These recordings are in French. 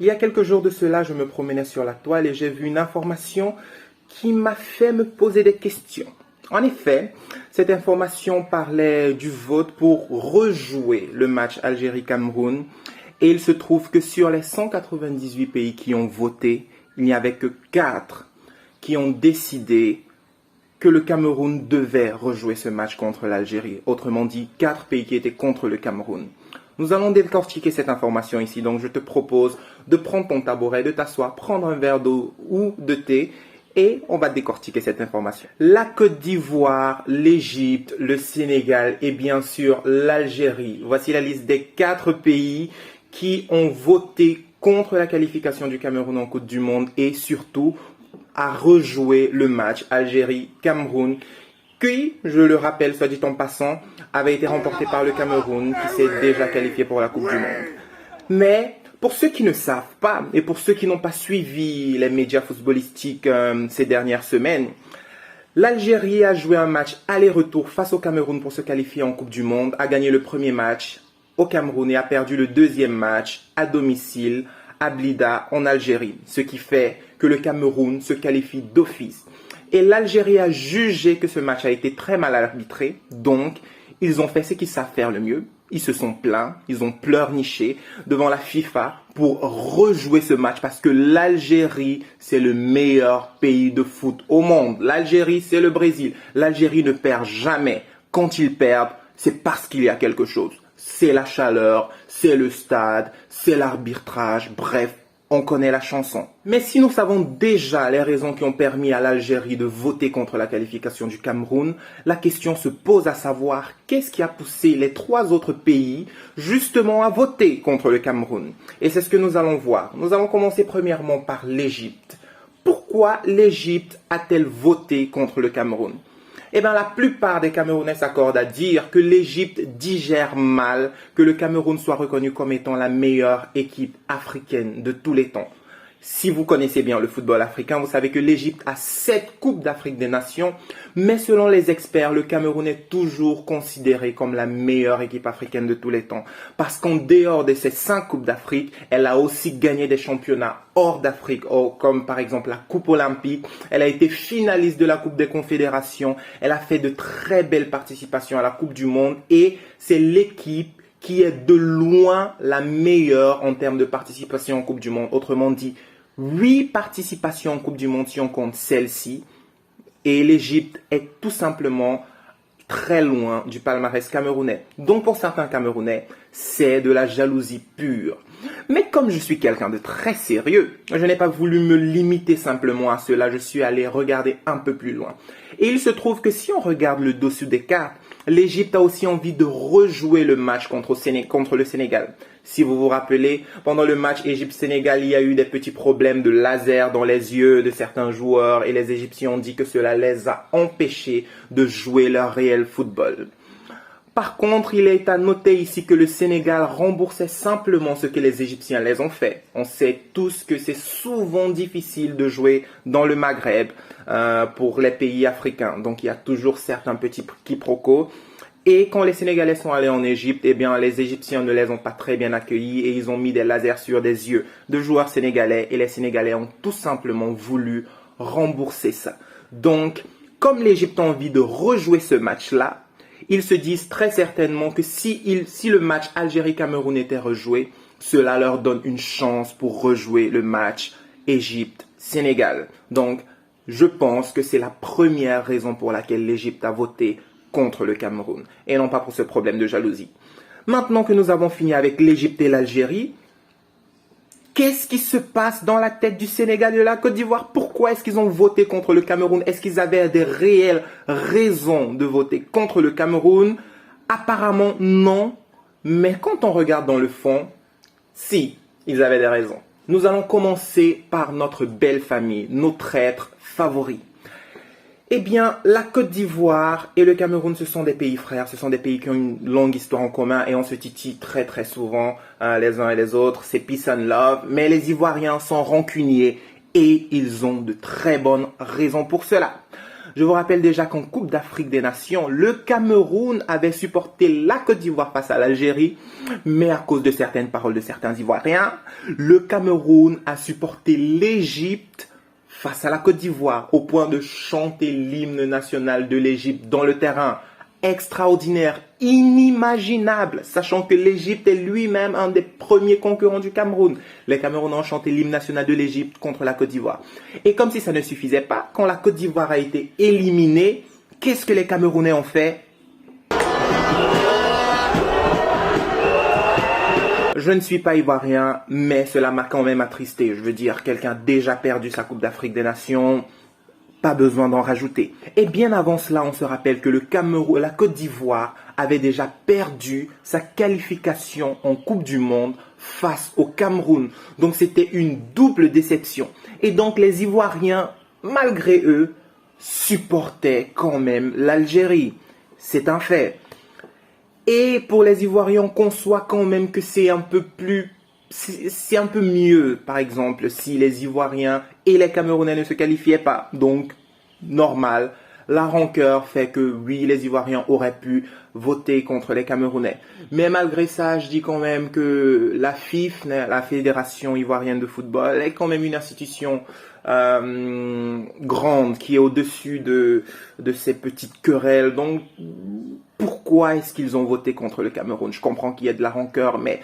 Il y a quelques jours de cela, je me promenais sur la toile et j'ai vu une information qui m'a fait me poser des questions. En effet, cette information parlait du vote pour rejouer le match Algérie-Cameroun et il se trouve que sur les 198 pays qui ont voté, il n'y avait que 4 qui ont décidé que le Cameroun devait rejouer ce match contre l'Algérie. Autrement dit, 4 pays qui étaient contre le Cameroun. Nous allons décortiquer cette information ici, donc je te propose de prendre ton tabouret, de t'asseoir, prendre un verre d'eau ou de thé et on va décortiquer cette information. La Côte d'Ivoire, l'Égypte, le Sénégal et bien sûr l'Algérie. Voici la liste des 4 pays qui ont voté contre la qualification du Cameroun en Coupe du Monde et surtout à rejouer le match Algérie-Cameroun qui, je le rappelle, soit dit en passant, avait été remporté par le Cameroun qui s'est déjà qualifié pour la Coupe du Monde. Mais pour ceux qui ne savent pas et pour ceux qui n'ont pas suivi les médias footballistiques ces dernières semaines, l'Algérie a joué un match aller-retour face au Cameroun pour se qualifier en Coupe du Monde, a gagné le premier match au Cameroun et a perdu le deuxième match à domicile à Blida en Algérie, ce qui fait que le Cameroun se qualifie d'office. Et l'Algérie a jugé que ce match a été très mal arbitré, donc ils ont fait ce qu'ils savent faire le mieux. Ils se sont plaints, ils ont pleurniché devant la FIFA pour rejouer ce match parce que l'Algérie, c'est le meilleur pays de foot au monde. L'Algérie, c'est le Brésil. L'Algérie ne perd jamais. Quand ils perdent, c'est parce qu'il y a quelque chose. C'est la chaleur, c'est le stade, c'est l'arbitrage, bref. On connaît la chanson. Mais si nous savons déjà les raisons qui ont permis à l'Algérie de voter contre la qualification du Cameroun, la question se pose à savoir qu'est-ce qui a poussé les 3 autres pays justement à voter contre le Cameroun. Et c'est ce que nous allons voir. Nous allons commencer premièrement par l'Égypte. Pourquoi l'Égypte a-t-elle voté contre le Cameroun ? Eh bien, la plupart des Camerounais s'accordent à dire que l'Égypte digère mal que le Cameroun soit reconnu comme étant la meilleure équipe africaine de tous les temps. Si vous connaissez bien le football africain, vous savez que l'Égypte a 7 Coupes d'Afrique des Nations, mais selon les experts, le Cameroun est toujours considéré comme la meilleure équipe africaine de tous les temps. Parce qu'en dehors de ces 5 Coupes d'Afrique, elle a aussi gagné des championnats hors d'Afrique, comme par exemple la Coupe olympique. Elle a été finaliste de la Coupe des Confédérations. Elle a fait de très belles participations à la Coupe du Monde et c'est l'équipe qui est de loin la meilleure en termes de participation en Coupe du Monde. Autrement dit, 8 participations en Coupe du Monde si on compte celle-ci. Et l'Égypte est tout simplement très loin du palmarès camerounais. Donc pour certains Camerounais, c'est de la jalousie pure. Mais comme je suis quelqu'un de très sérieux, je n'ai pas voulu me limiter simplement à cela. Je suis allé regarder un peu plus loin. Et il se trouve que si on regarde le dessus des cartes, l'Égypte a aussi envie de rejouer le match contre le Sénégal. Si vous vous rappelez, pendant le match Égypte-Sénégal, il y a eu des petits problèmes de laser dans les yeux de certains joueurs et les Égyptiens ont dit que cela les a empêchés de jouer leur réel football. Par contre, il est à noter ici que le Sénégal remboursait simplement ce que les Égyptiens les ont fait. On sait tous que c'est souvent difficile de jouer dans le Maghreb pour les pays africains. Donc il y a toujours certains petits quiproquos. Et quand les Sénégalais sont allés en Égypte, eh bien les Égyptiens ne les ont pas très bien accueillis et ils ont mis des lasers sur des yeux de joueurs sénégalais et les Sénégalais ont tout simplement voulu rembourser ça. Donc, comme l'Égypte a envie de rejouer ce match-là, ils se disent très certainement que si le match Algérie-Cameroun était rejoué, cela leur donne une chance pour rejouer le match Égypte-Sénégal. Donc, je pense que c'est la première raison pour laquelle l'Égypte a voté contre le Cameroun, et non pas pour ce problème de jalousie. Maintenant que nous avons fini avec l'Égypte et l'Algérie, qu'est-ce qui se passe dans la tête du Sénégal et de la Côte d'Ivoire? Pourquoi est-ce qu'ils ont voté contre le Cameroun? Est-ce qu'ils avaient des réelles raisons de voter contre le Cameroun? Apparemment non, mais quand on regarde dans le fond, si, ils avaient des raisons. Nous allons commencer par notre belle famille, nos traîtres favoris. Eh bien, la Côte d'Ivoire et le Cameroun, ce sont des pays frères, ce sont des pays qui ont une longue histoire en commun et on se titille très très souvent les uns et les autres, c'est peace and love, mais les Ivoiriens sont rancuniers et ils ont de très bonnes raisons pour cela. Je vous rappelle déjà qu'en Coupe d'Afrique des Nations, le Cameroun avait supporté la Côte d'Ivoire face à l'Algérie, mais à cause de certaines paroles de certains Ivoiriens, le Cameroun a supporté l'Égypte face à la Côte d'Ivoire, au point de chanter l'hymne national de l'Égypte dans le terrain. Extraordinaire, inimaginable, sachant que l'Égypte est lui-même un des premiers concurrents du Cameroun. Les Camerounais ont chanté l'hymne national de l'Égypte contre la Côte d'Ivoire. Et comme si ça ne suffisait pas, quand la Côte d'Ivoire a été éliminée, qu'est-ce que les Camerounais ont fait? Je ne suis pas ivoirien, mais cela m'a quand même attristé. Je veux dire, quelqu'un a déjà perdu sa Coupe d'Afrique des Nations, pas besoin d'en rajouter. Et bien avant cela, on se rappelle que le Cameroun, la Côte d'Ivoire avait déjà perdu sa qualification en Coupe du Monde face au Cameroun. Donc c'était une double déception. Et donc les Ivoiriens, malgré eux, supportaient quand même l'Algérie. C'est un fait. Et pour les Ivoiriens, on conçoit quand même que c'est un peu mieux, par exemple, si les Ivoiriens et les Camerounais ne se qualifiaient pas. Donc, normal. La rancœur fait que oui, les Ivoiriens auraient pu voter contre les Camerounais. Mais malgré ça, je dis quand même que la FIF, la Fédération Ivoirienne de Football, est quand même une institution grande qui est au-dessus de ces petites querelles. Donc, pourquoi est-ce qu'ils ont voté contre le Cameroun? Je comprends qu'il y ait de la rancœur, mais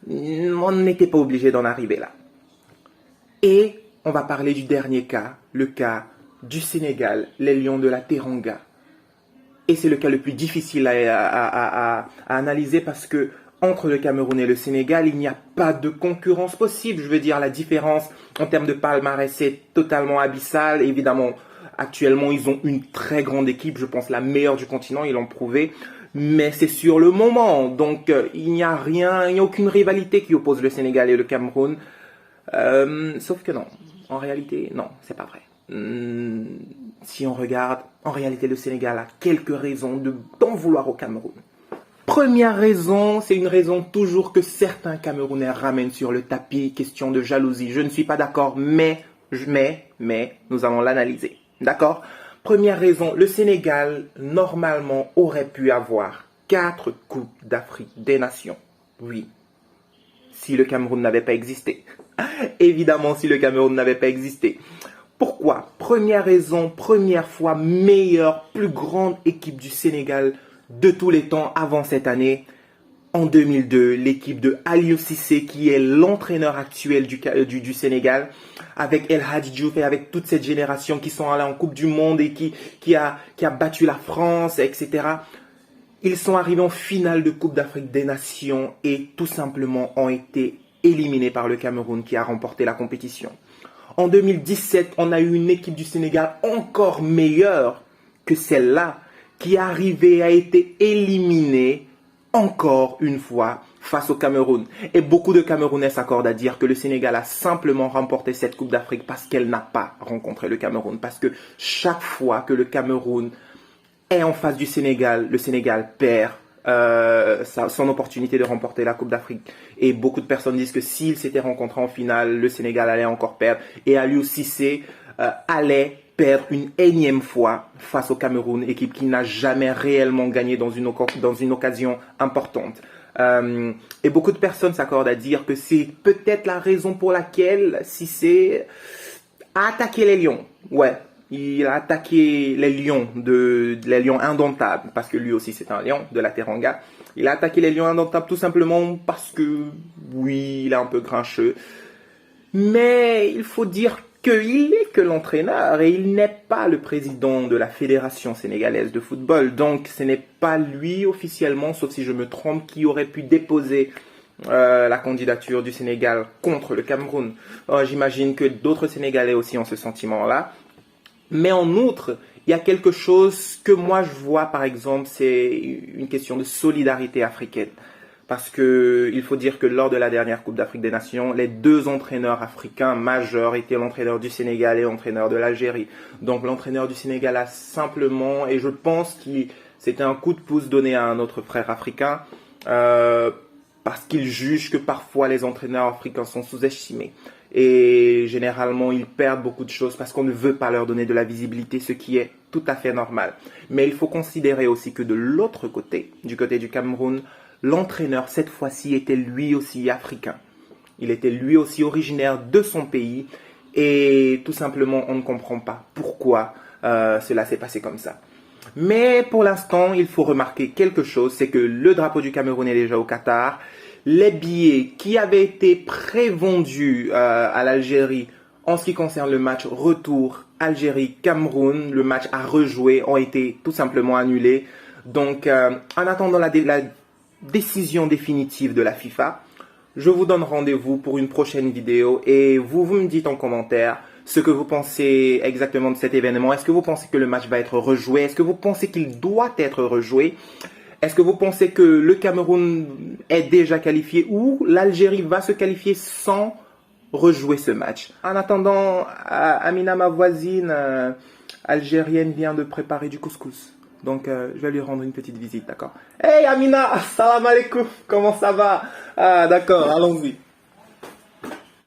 on n'était pas obligé d'en arriver là. Et on va parler du dernier cas, le cas du Sénégal, les Lions de la Teranga. Et c'est le cas le plus difficile à analyser parce que entre le Cameroun et le Sénégal, il n'y a pas de concurrence possible. Je veux dire, la différence en termes de palmarès est totalement abyssale. Évidemment, actuellement, ils ont une très grande équipe, je pense la meilleure du continent, ils l'ont prouvé. Mais c'est sur le moment. Donc, il n'y a aucune rivalité qui oppose le Sénégal et le Cameroun. Sauf que non, en réalité, non, c'est pas vrai. Si on regarde, en réalité, le Sénégal a quelques raisons d'en vouloir au Cameroun. Première raison, c'est une raison toujours que certains Camerounais ramènent sur le tapis, question de jalousie. Je ne suis pas d'accord, mais nous allons l'analyser. D'accord? Première raison, le Sénégal, normalement, aurait pu avoir 4 Coupes d'Afrique des Nations. Oui, si le Cameroun n'avait pas existé. Évidemment, si le Cameroun n'avait pas existé. Pourquoi? Première raison, première fois, meilleure, plus grande équipe du Sénégal de tous les temps avant cette année. En 2002, l'équipe de Aliou Cissé, qui est l'entraîneur actuel du Sénégal, avec El Hadji Diouf et avec toute cette génération qui sont allés en Coupe du Monde et qui a battu la France, etc. Ils sont arrivés en finale de Coupe d'Afrique des Nations et tout simplement ont été éliminés par le Cameroun qui a remporté la compétition. En 2017, on a eu une équipe du Sénégal encore meilleure que celle-là, qui est arrivée, a été éliminée encore une fois face au Cameroun. Et beaucoup de Camerounais s'accordent à dire que le Sénégal a simplement remporté cette Coupe d'Afrique parce qu'elle n'a pas rencontré le Cameroun. Parce que chaque fois que le Cameroun est en face du Sénégal, le Sénégal perd son opportunité de remporter la Coupe d'Afrique. Et beaucoup de personnes disent que s'ils s'étaient rencontrés en finale, le Sénégal allait encore perdre. Et Aliou Cissé allait perdre une énième fois face au Cameroun, équipe qui n'a jamais réellement gagné dans une occasion importante. Et beaucoup de personnes s'accordent à dire que c'est peut-être la raison pour laquelle Cissé a attaqué les Lions. Ouais, il a attaqué les Lions indomptables, parce que lui aussi c'est un lion de la Teranga. Il a attaqué les Lions indomptables tout simplement parce que, oui, il est un peu grincheux. Mais il faut dire qu'il n'est que l'entraîneur et il n'est pas le président de la Fédération sénégalaise de football. Donc ce n'est pas lui officiellement, sauf si je me trompe, qui aurait pu déposer la candidature du Sénégal contre le Cameroun. J'imagine que d'autres Sénégalais aussi ont ce sentiment-là. Mais en outre, il y a quelque chose que moi je vois, par exemple, c'est une question de solidarité africaine. Parce que il faut dire que lors de la dernière Coupe d'Afrique des Nations, les 2 entraîneurs africains majeurs étaient l'entraîneur du Sénégal et l'entraîneur de l'Algérie. Donc l'entraîneur du Sénégal a simplement, et je pense que c'était un coup de pouce donné à un autre frère africain, parce qu'il juge que parfois les entraîneurs africains sont sous-estimés. Et généralement, ils perdent beaucoup de choses parce qu'on ne veut pas leur donner de la visibilité, ce qui est tout à fait normal. Mais il faut considérer aussi que de l'autre côté, du côté du Cameroun, l'entraîneur cette fois-ci était lui aussi africain. Il était lui aussi originaire de son pays et tout simplement on ne comprend pas pourquoi cela s'est passé comme ça. Mais pour l'instant, il faut remarquer quelque chose, c'est que le drapeau du Cameroun est déjà au Qatar. Les billets qui avaient été prévendus à l'Algérie en ce qui concerne le match retour Algérie-Cameroun, le match à rejouer, ont été tout simplement annulés. Donc, en attendant la décision définitive de la FIFA, je vous donne rendez-vous pour une prochaine vidéo et vous me dites en commentaire ce que vous pensez exactement de cet événement. Est-ce que vous pensez que le match va être rejoué? Est-ce que vous pensez qu'il doit être rejoué? Est-ce que vous pensez que le Cameroun est déjà qualifié ou l'Algérie va se qualifier sans rejouer ce match? En attendant, Amina, ma voisine algérienne, vient de préparer du couscous. Donc, je vais lui rendre une petite visite, d'accord? Hey Amina, salam alaikum, comment ça va? Ah, d'accord, allons-y.